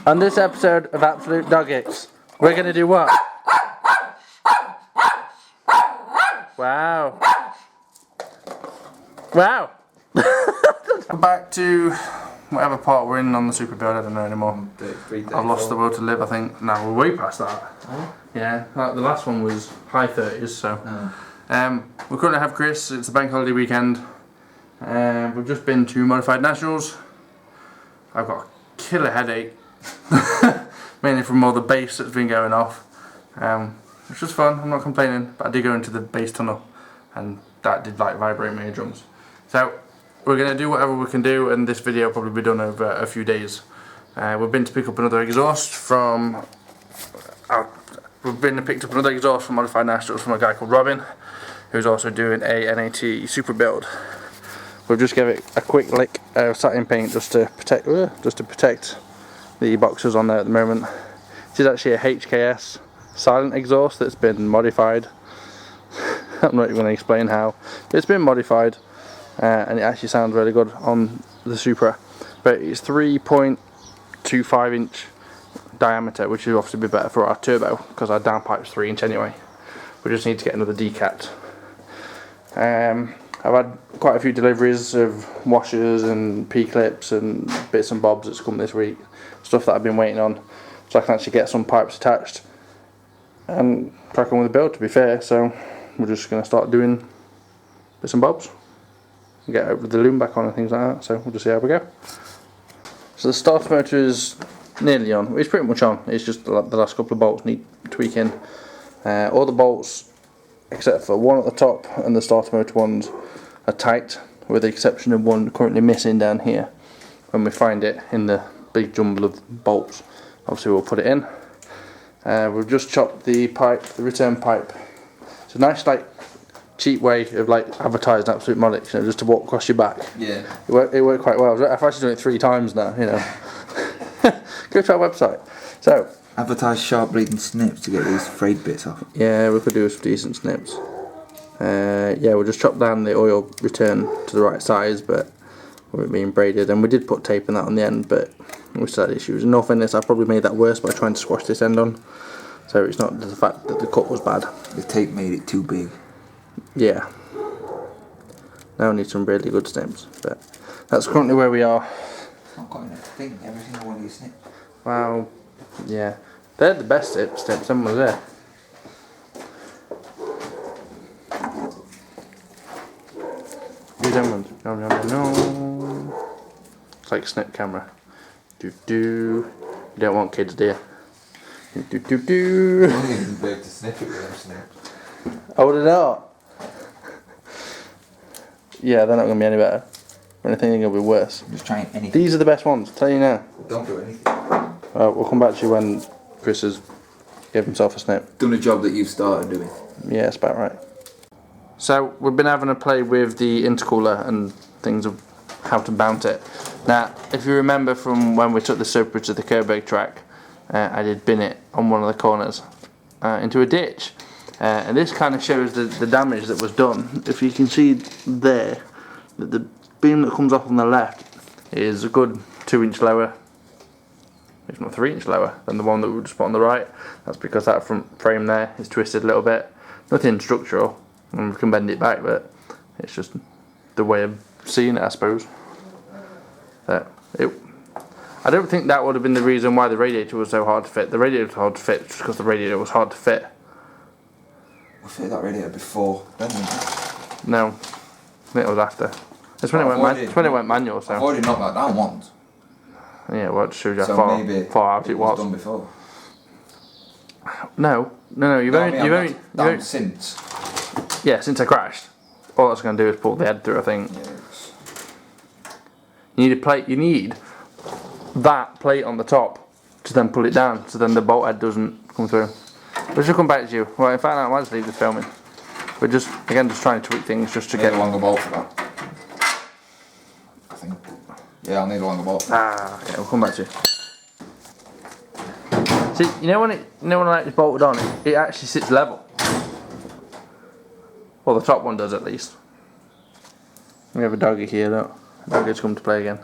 On this episode of Absolute Doggies, we're going to do what? Wow. Wow. We're back to whatever part we're in on the Super build, I don't know anymore. 33, I've lost the will to live, I think. No, we're way past that. Oh. Yeah, the last one was high 30s, so. We currently have Chris, it's the bank holiday weekend. We've just been to Modified Nationals. I've got a killer headache. Mainly from all the bass that's been going off. Which was fun, I'm not complaining, but I did go into the bass tunnel and that did like vibrate my eardrums. So we're going to do whatever we can do, and this video will probably be done over a few days. We've been to pick up another exhaust from Modified Nationals from a guy called Robin, who's also doing a NAT Super build. We'll just give it a quick lick of satin paint just to protect the boxes on there at the moment. This is actually a HKS silent exhaust that's been modified. I'm not even going to explain how. It's been modified and it actually sounds really good on the Supra. But it's 3.25 inch diameter, which will obviously be better for our turbo because our downpipe's 3 inch anyway. We just need to get another decat. I've had quite a few deliveries of washers and P-clips and bits and bobs that's come this week. Stuff that I've been waiting on, so I can actually get some pipes attached and crack on with the build, to be fair. So we're just going to start doing bits and bobs and get over the loom back on and things like that. So we'll just see how we go. So the starter motor is nearly on. It's pretty much on. It's just the last couple of bolts need tweaking. All the bolts except for one at the top and the starter motor ones are tight, with the exception of one currently missing down here. When we find it in the big jumble of bolts, obviously we'll put it in. We've just chopped the pipe, the return pipe. It's a nice like cheap way of like advertising Absolute Modics, you know, just to walk across your back. Yeah. It worked quite well. I've actually done it 3 times now, you know. Go to our website. So Advertise sharp bleeding snips to get these frayed bits off. yeah, we could do some decent snips. Yeah, we'll just chop down the oil return to the right size, but with it being braided, and we did put tape in that on the end, but we still had issues. In all fairness, I probably made that worse by trying to squash this end on, so it's not the fact that the cut was bad. The tape made it too big. Yeah. Now we need some really good snips, but that's currently where we are. I've got enough thing, every single one of these snips. Wow. Yeah. They're the best snips, them ones there. Them ones. No. It's like snip camera. Do. You don't want kids, do you? Do. I wouldn't even be able to snip it with them snips. Oh, they're not? Yeah, they're not going to be any better. If anything, they're going to be worse. I'm just trying anything. These are the best ones, I'll tell you now. Don't do anything. We'll come back to you when Chris has given himself a snip. Done a job that you've started doing. Yeah, that's about right. So we've been having a play with the intercooler and things of how to mount it. Now, if you remember from when we took the SUPRA to the Kerberg track, I did bin it on one of the corners into a ditch. And this kind of shows the damage that was done. If you can see there, that the beam that comes off on the left is a good 2 inch lower, if not 3 inch lower than the one that we just put on the right. That's because that front frame there is twisted a little bit. Nothing structural, and we can bend it back, but it's just the way of seeing it, I suppose. I don't think that would have been the reason why the radiator was so hard to fit. The radiator was hard to fit just because the radiator was hard to fit. We fit that radiator before, didn't we? No, I think it was after. It's when it went manual. So I've already knocked that down once. Yeah, well, it shows you how So far out it was. Done before. No. You've only since. Yeah, since I crashed. All that's going to do is pull the head through, I think. Yes. You need a plate. You need that plate on the top to then pull it down, so then the bolt head doesn't come through. We should come back to you. Well, in fact, I might just leave the filming. We're just trying to tweak things just to Need get a longer bolt for that. I think. Yeah, I'll need a longer bolt. Okay, we'll come back to you. See, you know when it's bolted on, it actually sits level. Well, the top one does at least. We have a doggy here, look. Doggy's come to play again.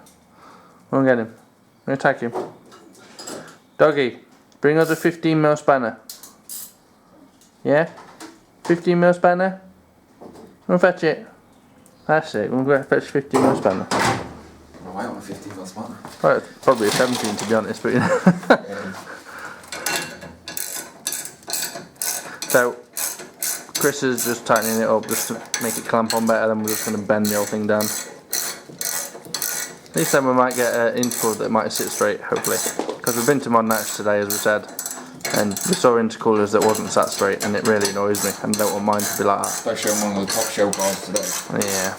Go and get him. I'm going to attack him. Doggy, bring us a 15mm spanner. Yeah? 15mm spanner? Come and fetch it. That's it, we'll go fetch a 15mm spanner. Oh, I want a 15mm spanner. Well, it's probably a 17 to be honest, but you know. Yeah. So, Chris is just tightening it up just to make it clamp on better, then we're just going to bend the whole thing down. This time we might get an intercooler that might sit straight, hopefully. Because we've been to Mod Natch today, as we said, and we saw intercoolers that wasn't sat straight, and it really annoys me, and I don't want mine to be like that. Especially on one of the top show bars today. Yeah.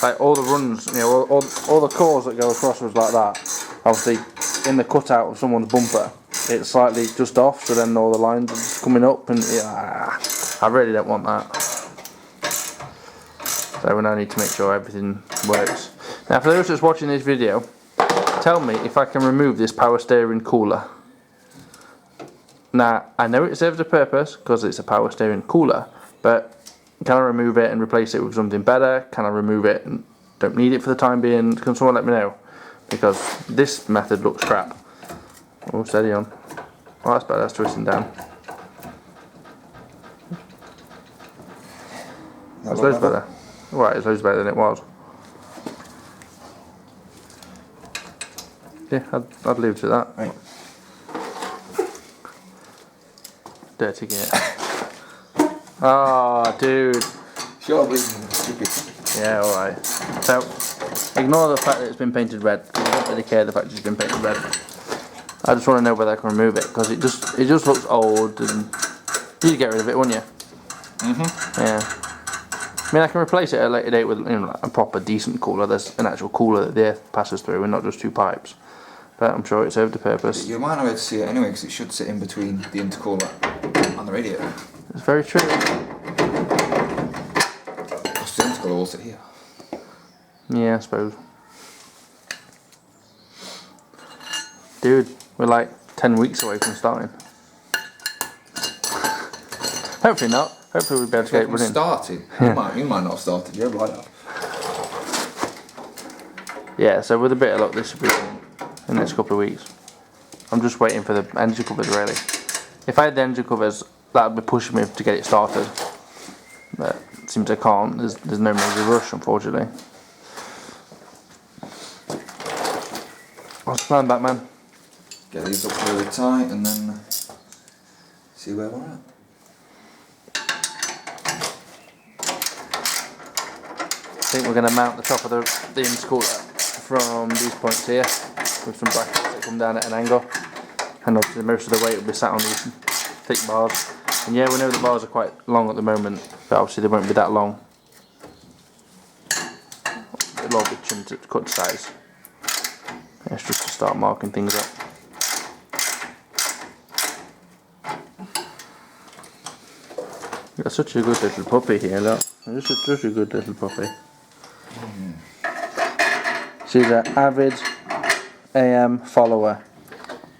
Like all the runs, you know, all the cores that go across was like that. Obviously, in the cutout of someone's bumper, it's slightly just off, so then all the lines are just coming up, and yeah, I really don't want that. So we now need to make sure everything works. Now, for those that's watching this video, tell me if I can remove this power steering cooler. Now, I know it serves a purpose because it's a power steering cooler, but can I remove it and replace it with something better? Can I remove it and don't need it for the time being? Can someone let me know? Because this method looks crap. Oh, steady on. Oh, that's better, that's twisting down. That's loads better. Right, it's loads better than it was. Yeah, I'd leave it to that. Right. Dirty git. Oh, dude. Sure, stupid. Yeah, alright. So, ignore the fact that it's been painted red, because I don't really care the fact it's been painted red. I just want to know whether I can remove it, because it just looks old, and you'd get rid of it, wouldn't you? Yeah. I mean, I can replace it at a later date with, you know, like a proper decent cooler. There's an actual cooler that the air passes through, and not just two pipes. But I'm sure it served a purpose. You might not be able to see it anyway, because it should sit in between the intercooler and the radiator. It's very true. Because the intercooler will sit here. Yeah, I suppose. Dude, we're like 10 weeks away from starting. Hopefully not. Hopefully we'll be able to get it running. Started? You might not have started. You might have. Yeah, so with a bit of luck this should be in the next couple of weeks. I'm just waiting for the engine covers really. If I had the engine covers, that would be pushing me to get it started. But it seems I can't. There's no major rush, unfortunately. What's the plan, Batman? Get these up really tight and then see where we're at. I think we're going to mount the top of the intercooler from these points here with some brackets that come down at an angle, and obviously most of the weight will be sat on these thick bars. And yeah, we know the bars are quite long at the moment, but obviously they won't be that long. It'll all be trimmed to cut size. It's just to start marking things up. You've got such a good little puppy here, look. Just a good little puppy. She's an avid AM follower.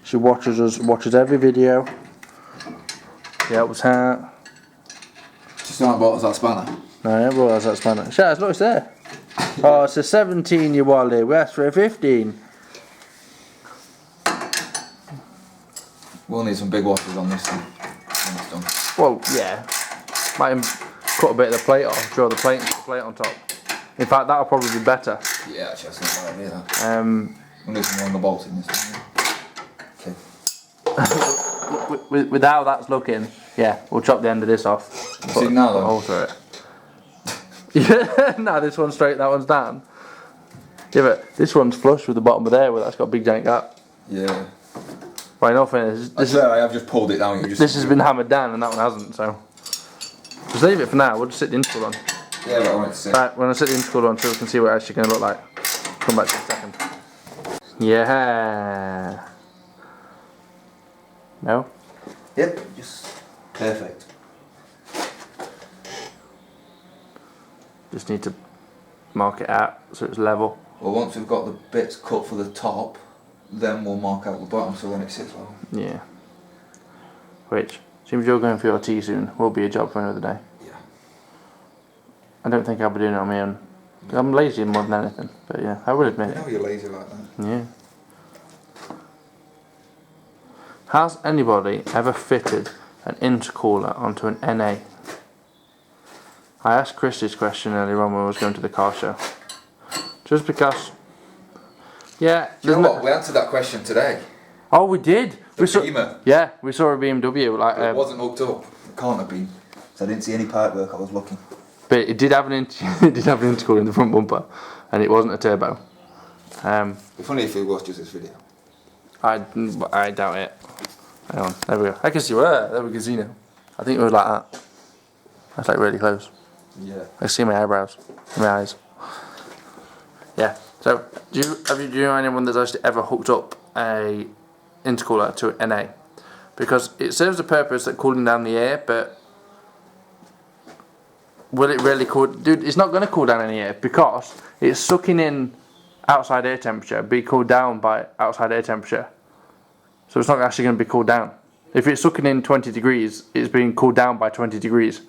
She watches us, watches every video. She helps out. She's not bought us that spanner. No, I haven't brought us that spanner. Shaz, look, it's there. Oh, it's a 17, you wally. We asked for a 15. We'll need some big washers on this thing when it's done. Well, yeah. Might even cut a bit of the plate off, draw the plate on top. In fact, that'll probably be better. Yeah, actually, that's not a bad idea, that. We'll need some longer bolts in this thing. Okay. With how that's looking, yeah, we'll chop the end of this off. See it now, though? Alter it. Yeah, no, this one's straight, that one's down. Yeah, but this one's flush with the bottom of there, where that's got a big giant gap. Yeah. Right, no fairness. I have just pulled it down. This has been hammered down and that one hasn't, so. Just leave it for now, we'll just sit the intercooler on. Yeah, but I want to see. Right, we're going to sit the intercooler on so we can see what it's actually going to look like. Come back to you in a second. Yeah. No? Yep, just perfect. Just need to mark it out so it's level. Well, once we've got the bits cut for the top, then we'll mark out the bottom so then it sits level. Yeah. Which, seems you're going for your tea soon, will be a job for another day. Yeah. I don't think I'll be doing it on my own. I'm lazy more than anything, but yeah, I will admit I know it. you're lazy like that. Yeah. Has anybody ever fitted an intercooler onto an NA? I asked Chris this question earlier on when I was going to the car show. Just because, yeah. Do you know what? We answered that question today. Oh, we did. We saw a BMW. Like, it wasn't hooked up. It can't have been. So I didn't see any pipework. I was looking. But it did have an intercooler in the front bumper, and it wasn't a turbo. It'd be funny if he watches this video. I doubt it. Hang on, there we go. I can see where. There we can see now. I think it was like that. That's like really close. Yeah. I can see my eyebrows, my eyes. Yeah. So, do you know anyone that's actually ever hooked up a intercooler to an NA? Because it serves the purpose of cooling down the air, but will it really cool? Dude, it's not going to cool down any air because it's sucking in outside air temperature, be cooled down by outside air temperature. So it's not actually going to be cooled down. If it's sucking in 20 degrees, it's being cooled down by 20 degrees.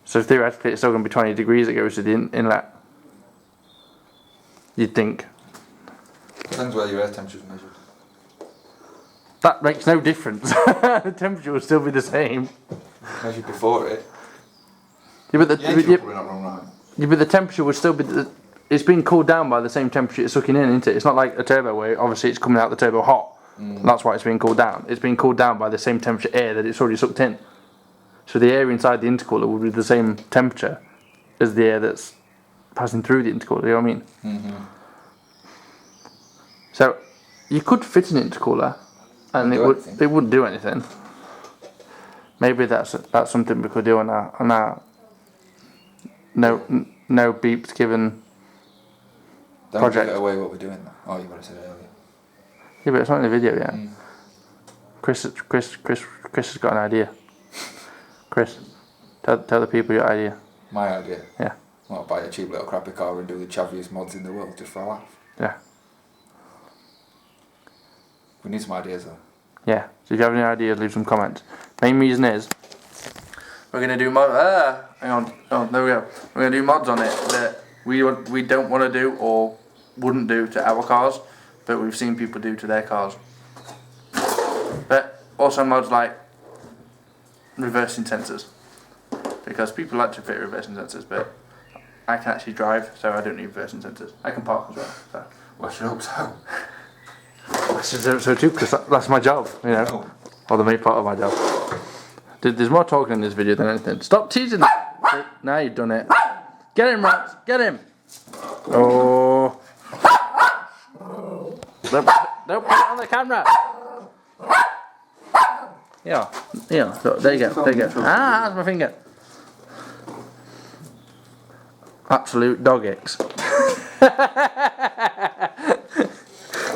So theoretically, it's still going to be 20 degrees that goes to the inlet. You'd think. Depends where your air temperature is measured. That makes no difference. The temperature will still be the same. Measured before it. Yeah, but the temperature would still be. It's being cooled down by the same temperature it's sucking in, isn't it? It's not like a turbo where obviously it's coming out the turbo hot. That's why it's being cooled down. It's being cooled down by the same temperature air that it's already sucked in. So the air inside the intercooler would be the same temperature as the air that's passing through the intercooler. You know what I mean? Mm-hmm. So you could fit an intercooler, and it wouldn't do anything. Maybe that's something we could do on our no beeps given project. Don't give it away what we're doing though. Oh, you would have said it earlier. Yeah, but it's not in the video yet. Chris has got an idea. Chris, tell the people your idea. My idea? Yeah. Well, buy a cheap little crappy car and do the chaviest mods in the world just for a laugh. Yeah. We need some ideas though. Yeah. So if you have any ideas, leave some comments. Main reason is we're gonna do mod. Hang on. Oh, there we go. We're gonna do mods on it that we don't want to do or wouldn't do to our cars, but we've seen people do to their cars. But also mods like reversing sensors, because people like to fit reversing sensors, but I can actually drive, so I don't need reversing sensors. I can park as well. So. Well, I should hope so. I should hope so too, because that's my job, you know, or the main part of my job. There's more talking in this video than anything. Stop teasing that. Now you've done it. Get him, Rex. Get him. Oh. Don't put it on the camera. Yeah. So, there you go. Ah, that's my finger. Absolute dog X.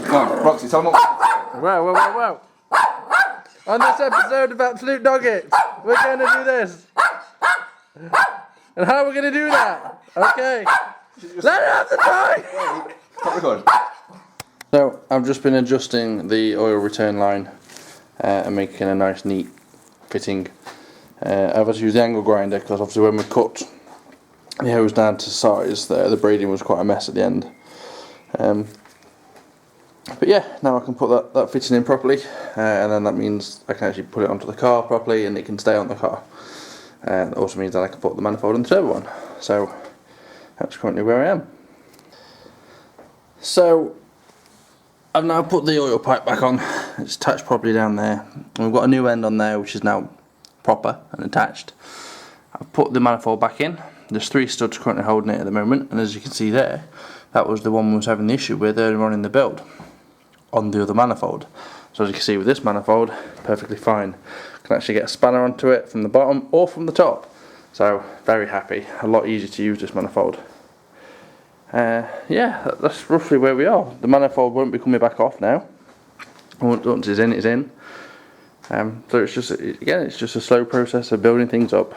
Come on, Roxy, tell them what. Whoa. On this episode of Absolute Dog X, we're going to do this. And how are we going to do that? Okay. Let it have the time! Stop recording. So, I've just been adjusting the oil return line and making a nice neat fitting. I've had to use the angle grinder because obviously when we cut the hose down to size, the braiding was quite a mess at the end. But yeah, now I can put that fitting in properly, and then that means I can actually put it onto the car properly and it can stay on the car. That also means that I can put the manifold and the turbo on. So that's currently where I am. So I've now put the oil pipe back on. It's attached properly down there. We've got a new end on there which is now proper and attached. I've put the manifold back in. There's 3 studs currently holding it at the moment, and as you can see there, that was the one we was having the issue with earlier on in the build on the other manifold. So as you can see with this manifold, perfectly fine. Can actually get a spanner onto it from the bottom or from the top. So very happy. A lot easier to use this manifold. Yeah, that's roughly where we are. The manifold won't be coming back off now. Once it's in, it's in. So it's just, again, it's just a slow process of building things up.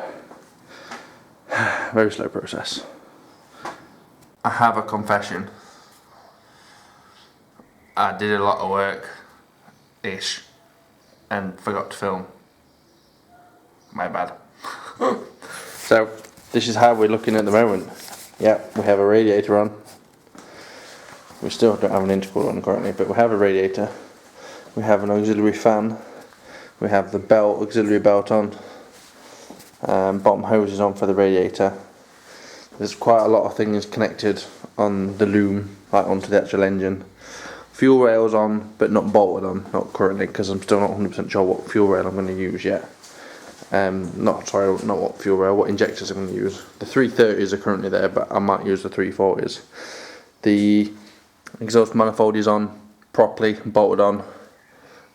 Very slow process. I have a confession. I did a lot of work-ish and forgot to film. My bad. So this is how we're looking at the moment. Yeah, we have a radiator on. We still don't have an intercooler on currently, but we have a radiator. We have an auxiliary fan. We have the belt, auxiliary belt on. Bottom hose is on for the radiator. There's quite a lot of things connected on the loom, like onto the actual engine. Fuel rails on, but not bolted on, not currently, because I'm still not 100% sure what fuel rail I'm going to use yet. Not what fuel rail, what injectors I'm going to use. The 330s are currently there, but I might use the 340s. The exhaust manifold is on properly, bolted on.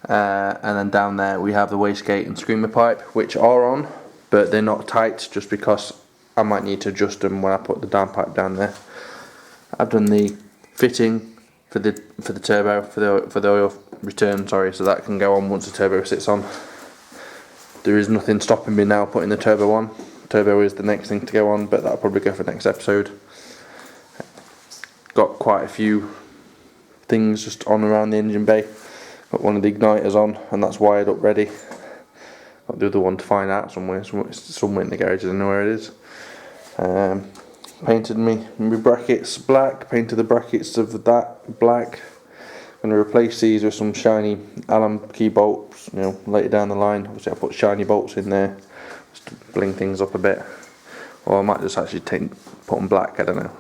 And then down there we have the wastegate and screamer pipe, which are on, but they're not tight, just because I might need to adjust them when I put the downpipe down there. I've done the fitting for the turbo, for the oil return, sorry, so that can go on once the turbo sits on. There is nothing stopping me now putting the turbo on. Turbo is the next thing to go on, but that'll probably go for next episode. Got quite a few things just on around the engine bay. Got one of the igniters on, and that's wired up ready. Got the other one to find out somewhere in the garage, I don't know where it is. Painted my brackets black, painted the brackets of that black. I'm going to replace these with some shiny Allen key bolts, you know, later down the line. Obviously I put shiny bolts in there just to bling things up a bit. Or I might just actually put them black, I don't know.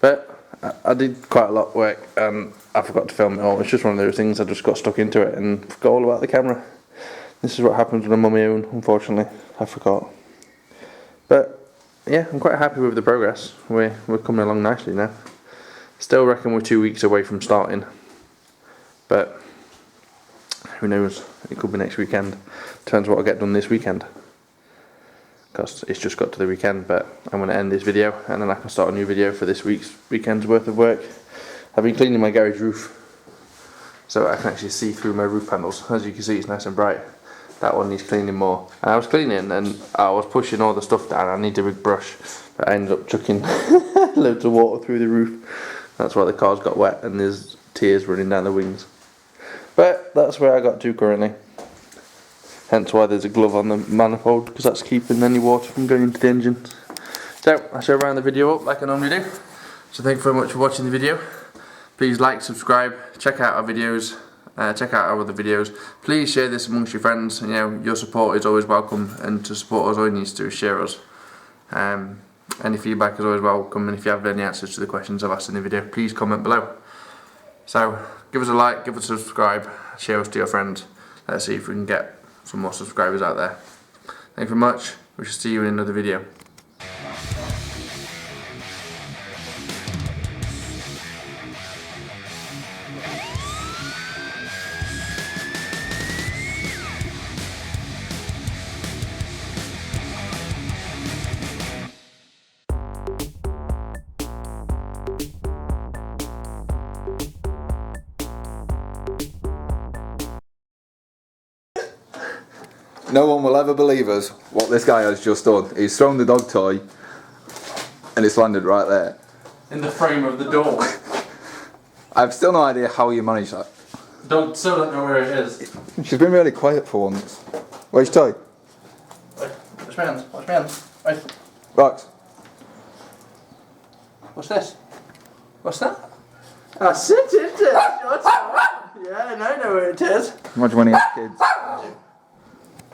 But I did quite a lot of work and I forgot to film it all. It's just one of those things, I just got stuck into it and forgot all about the camera. This is what happens when I'm on my own, unfortunately. I forgot. But yeah, I'm quite happy with the progress. We're coming along nicely now. Still reckon we're 2 weeks away from starting, but who knows, it could be next weekend. Depends what I get done this weekend, because it's just got to the weekend. But I'm going to end this video and then I can start a new video for this weekend's worth of work. I've been cleaning my garage roof so I can actually see through my roof panels. As you can see, it's nice and bright. That one needs cleaning more. And I was cleaning and I was pushing all the stuff down. I need a big brush, but I ended up chucking loads of water through the roof. That's why the car's got wet and there's tears running down the wings. But that's where I got to currently. Hence why there's a glove on the manifold, because that's keeping any water from going into the engine. So I shall round the video up like I normally do. So thank you very much for watching the video. Please like, subscribe, check out our videos. Check out our other videos. Please share this amongst your friends. You know, your support is always welcome, and to support us, all you need to do is share us. Any feedback is always welcome, and if you have any answers to the questions I've asked in the video, please comment below. So give us a like, give us a subscribe, share us to your friends. Let's see if we can get some more subscribers out there. Thank you very much. We shall see you in another video. No one will ever believe us what this guy has just done. He's thrown the dog toy and it's landed right there. In the frame of the door. I've still no idea how you managed that. Still don't know where it is. She's been really quiet for once. Where's your toy? Wait, watch my hands, watch my hands. Wait. Box. What's this? What's that? That's it, isn't it? Yeah, I know where it is. Imagine when he has kids.